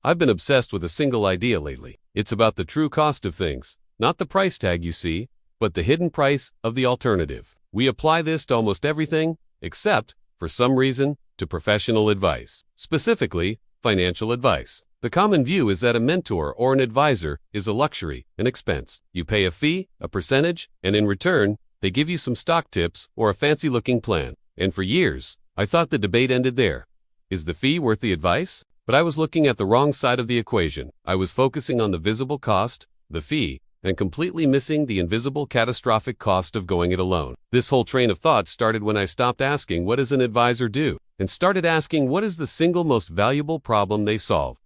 I've been obsessed with a single idea lately. It's about the true cost of things, not the price tag you see, but the hidden price of the alternative. We apply this to almost everything, except, for some reason, to professional advice. Specifically, financial advice. The common view is that a mentor or an advisor is a luxury, an expense. You pay a fee, a percentage, and in return, they give you some stock tips or a fancy-looking plan. And for years, I thought the debate ended there. Is the fee worth the advice? But I was looking at the wrong side of the equation. I was focusing on the visible cost, the fee, and completely missing the invisible catastrophic cost of going it alone. This whole train of thought started when I stopped asking what does an advisor do, and started asking what is the single most valuable problem they solve.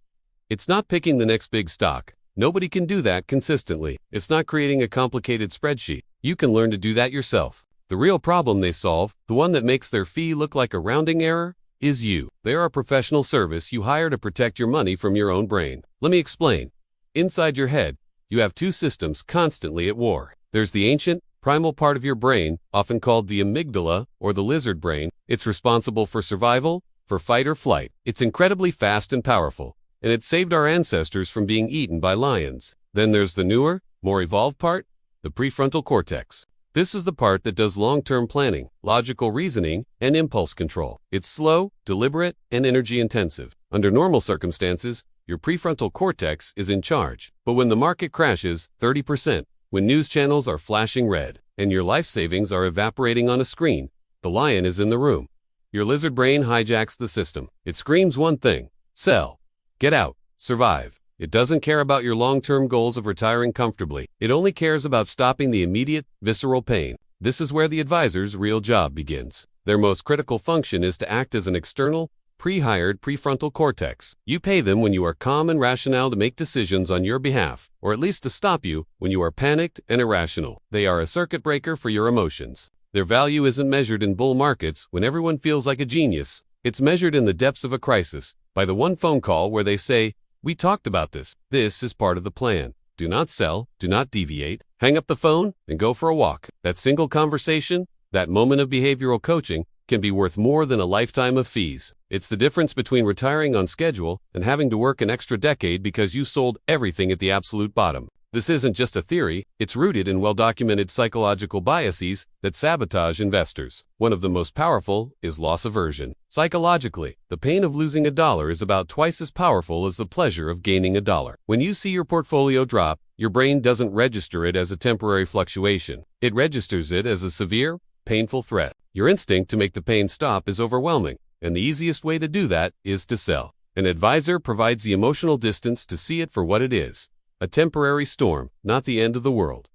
It's not picking the next big stock. Nobody can do that consistently. It's not creating a complicated spreadsheet. You can learn to do that yourself. The real problem they solve, the one that makes their fee look like a rounding error, is you. They are a professional service you hire to protect your money from your own brain. Let me explain. Inside your head, you have two systems constantly at war. There's the ancient, primal part of your brain, often called the amygdala or the lizard brain. It's responsible for survival, for fight or flight. It's incredibly fast and powerful, and it saved our ancestors from being eaten by lions. Then there's the newer, more evolved part, the prefrontal cortex. This is the part that does long-term planning, logical reasoning, and impulse control. It's slow, deliberate, and energy-intensive. Under normal circumstances, your prefrontal cortex is in charge. But when the market crashes 30%, when news channels are flashing red, and your life savings are evaporating on a screen, the lion is in the room. Your lizard brain hijacks the system. It screams one thing: sell. Get out. Survive. It doesn't care about your long-term goals of retiring comfortably. It only cares about stopping the immediate, visceral pain. This is where the advisor's real job begins. Their most critical function is to act as an external, pre-hired prefrontal cortex. You pay them when you are calm and rational to make decisions on your behalf, or at least to stop you when you are panicked and irrational. They are a circuit breaker for your emotions. Their value isn't measured in bull markets when everyone feels like a genius. It's measured in the depths of a crisis, by the one phone call where they say, "We talked about this. This is part of the plan. Do not sell, do not deviate. Hang up the phone and go for a walk." That single conversation, that moment of behavioral coaching, can be worth more than a lifetime of fees. It's the difference between retiring on schedule and having to work an extra decade because you sold everything at the absolute bottom. This isn't just a theory, it's rooted in well-documented psychological biases that sabotage investors. One of the most powerful is loss aversion. Psychologically, the pain of losing $1 is about twice as powerful as the pleasure of gaining $1. When you see your portfolio drop, your brain doesn't register it as a temporary fluctuation. It registers it as a severe, painful threat. Your instinct to make the pain stop is overwhelming, and the easiest way to do that is to sell. An advisor provides the emotional distance to see it for what it is. A temporary storm, not the end of the world.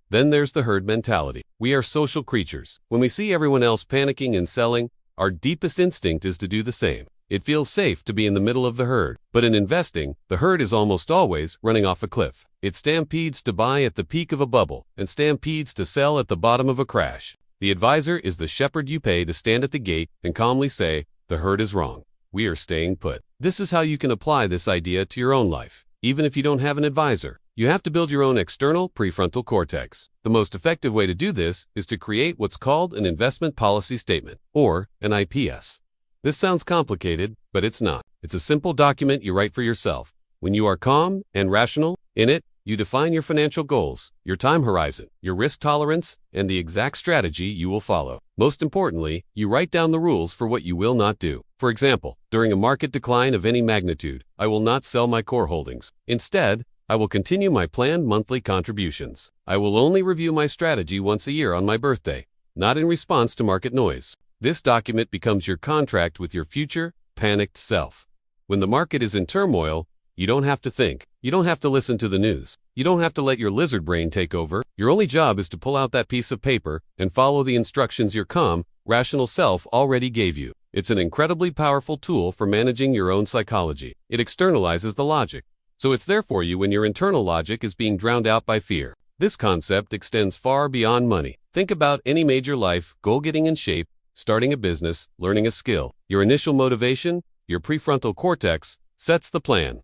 Then there's the herd mentality. We are social creatures. When we see everyone else panicking and selling, our deepest instinct is to do the same. It feels safe to be in the middle of the herd. But in investing, the herd is almost always running off a cliff. It stampedes to buy at the peak of a bubble and stampedes to sell at the bottom of a crash. The advisor is the shepherd you pay to stand at the gate and calmly say, "The herd is wrong. We are staying put." This is how you can apply this idea to your own life. Even if you don't have an advisor, you have to build your own external prefrontal cortex. The most effective way to do this is to create what's called an investment policy statement, or an IPS. This sounds complicated, but it's not. It's a simple document you write for yourself. When you are calm and rational, in it, you define your financial goals, your time horizon, your risk tolerance, and the exact strategy you will follow. Most importantly, you write down the rules for what you will not do. For example, during a market decline of any magnitude, I will not sell my core holdings. Instead, I will continue my planned monthly contributions. I will only review my strategy once a year on my birthday, not in response to market noise. This document becomes your contract with your future, panicked self. When the market is in turmoil, you don't have to think. You don't have to listen to the news. You don't have to let your lizard brain take over. Your only job is to pull out that piece of paper and follow the instructions your calm, rational self already gave you. It's an incredibly powerful tool for managing your own psychology. It externalizes the logic, so it's there for you when your internal logic is being drowned out by fear. This concept extends far beyond money. Think about any major life goal: getting in shape, starting a business, learning a skill. Your initial motivation, your prefrontal cortex, sets the plan.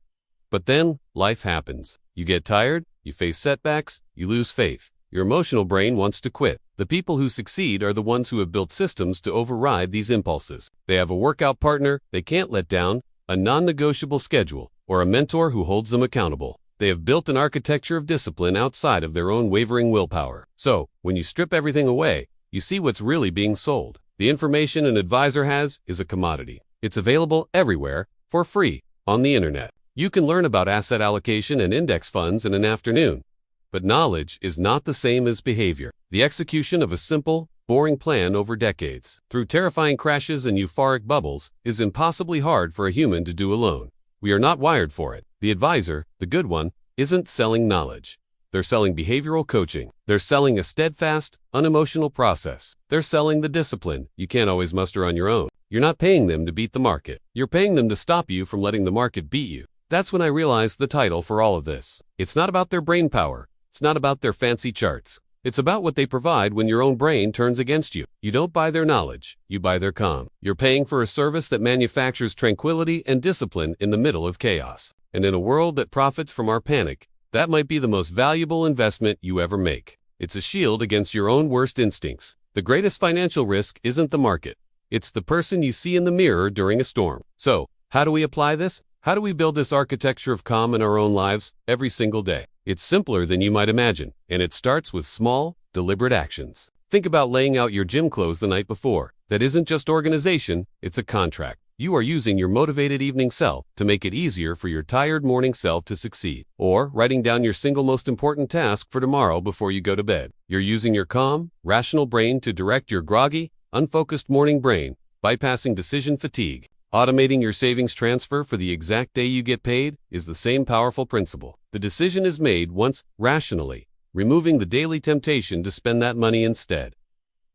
But then, life happens. You get tired, you face setbacks, you lose faith. Your emotional brain wants to quit. The people who succeed are the ones who have built systems to override these impulses. They have a workout partner they can't let down, a non-negotiable schedule, or a mentor who holds them accountable. They have built an architecture of discipline outside of their own wavering willpower. So, when you strip everything away, you see what's really being sold. The information an advisor has is a commodity. It's available everywhere, for free, on the internet. You can learn about asset allocation and index funds in an afternoon. But knowledge is not the same as behavior. The execution of a simple, boring plan over decades, through terrifying crashes and euphoric bubbles, is impossibly hard for a human to do alone. We are not wired for it. The advisor, the good one, isn't selling knowledge. They're selling behavioral coaching. They're selling a steadfast, unemotional process. They're selling the discipline you can't always muster on your own. You're not paying them to beat the market. You're paying them to stop you from letting the market beat you. That's when I realized the title for all of this. It's not about their brain power. It's not about their fancy charts. It's about what they provide when your own brain turns against you. You don't buy their knowledge, you buy their calm. You're paying for a service that manufactures tranquility and discipline in the middle of chaos. And in a world that profits from our panic, that might be the most valuable investment you ever make. It's a shield against your own worst instincts. The greatest financial risk isn't the market. It's the person you see in the mirror during a storm. So, how do we apply this? How do we build this architecture of calm in our own lives every single day? It's simpler than you might imagine, and it starts with small, deliberate actions. Think about laying out your gym clothes the night before. That isn't just organization, it's a contract. You are using your motivated evening self to make it easier for your tired morning self to succeed. Or writing down your single most important task for tomorrow before you go to bed. You're using your calm, rational brain to direct your groggy, unfocused morning brain, bypassing decision fatigue. Automating your savings transfer for the exact day you get paid is the same powerful principle. The decision is made once, rationally, removing the daily temptation to spend that money instead.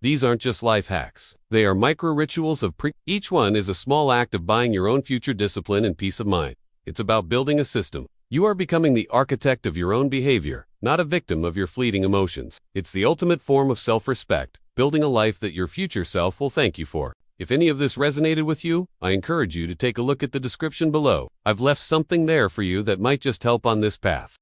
These aren't just life hacks. They are micro-rituals of Each one is a small act of buying your own future discipline and peace of mind. It's about building a system. You are becoming the architect of your own behavior, not a victim of your fleeting emotions. It's the ultimate form of self-respect, building a life that your future self will thank you for. If any of this resonated with you, I encourage you to take a look at the description below. I've left something there for you that might just help on this path.